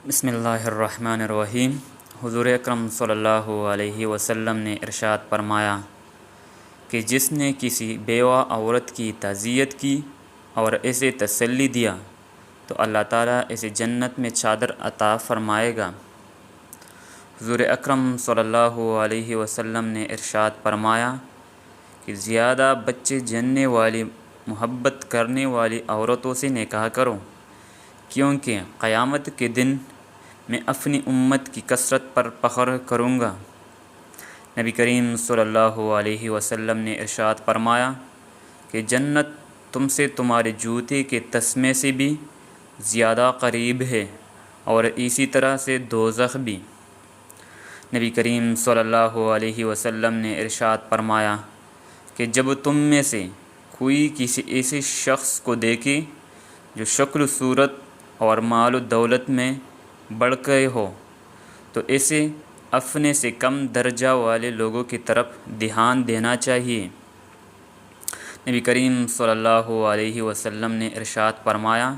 بسم اللہ الرحمن الرحیم۔ حضور اکرم صلی اللہ علیہ وسلم نے ارشاد فرمایا کہ جس نے کسی بیوہ عورت کی تعزیت کی اور اسے تسلی دیا تو اللہ تعالیٰ اسے جنت میں چادر عطا فرمائے گا۔ حضور اکرم صلی اللہ علیہ وسلم نے ارشاد فرمایا کہ زیادہ بچے جننے والی محبت کرنے والی عورتوں سے نکاح کرو، کیونکہ قیامت کے دن میں اپنی امت کی کثرت پر فخر کروں گا۔ نبی کریم صلی اللہ علیہ وسلم نے ارشاد فرمایا کہ جنت تم سے تمہارے جوتے کے تسمے سے بھی زیادہ قریب ہے اور اسی طرح سے دوزخ بھی۔ نبی کریم صلی اللہ علیہ وسلم نے ارشاد فرمایا کہ جب تم میں سے کوئی کسی ایسے شخص کو دیکھے جو شکل و صورت اور مال و دولت میں بڑھ گئے ہو تو اسے اپنے سے کم درجہ والے لوگوں کی طرف دھیان دینا چاہیے۔ نبی کریم صلی اللہ علیہ وسلم نے ارشاد فرمایا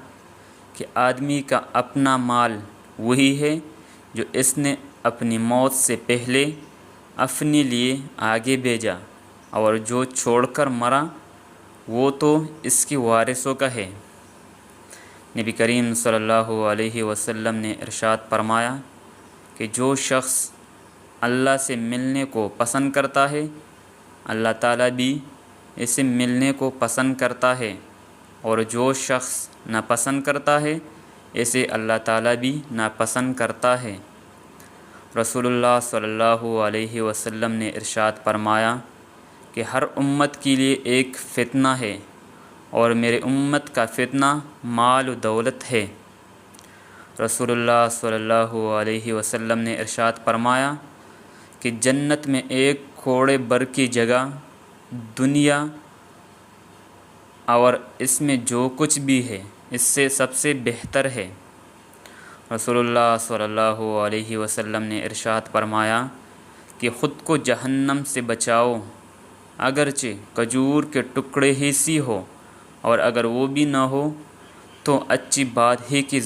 کہ آدمی کا اپنا مال وہی ہے جو اس نے اپنی موت سے پہلے اپنے لیے آگے بھیجا، اور جو چھوڑ کر مرا وہ تو اس کے وارثوں کا ہے۔ نبی کریم صلی اللہ علیہ وسلم نے ارشاد فرمایا کہ جو شخص اللہ سے ملنے کو پسند کرتا ہے اللہ تعالیٰ بھی اسے ملنے کو پسند کرتا ہے، اور جو شخص ناپسند کرتا ہے اسے اللہ تعالیٰ بھی ناپسند کرتا ہے۔ رسول اللہ صلی اللہ علیہ وسلم نے ارشاد فرمایا کہ ہر امت کے لیے ایک فتنہ ہے، اور میرے امت کا فتنہ مال و دولت ہے۔ رسول اللہ صلی اللہ علیہ وسلم نے ارشاد فرمایا کہ جنت میں ایک کوڑے بر کی جگہ دنیا اور اس میں جو کچھ بھی ہے اس سے سب سے بہتر ہے۔ رسول اللہ صلی اللہ علیہ وسلم نے ارشاد فرمایا کہ خود کو جہنم سے بچاؤ، اگرچہ کھجور کے ٹکڑے ہی سی ہو، اور اگر وہ بھی نہ ہو تو اچھی بات ہی کی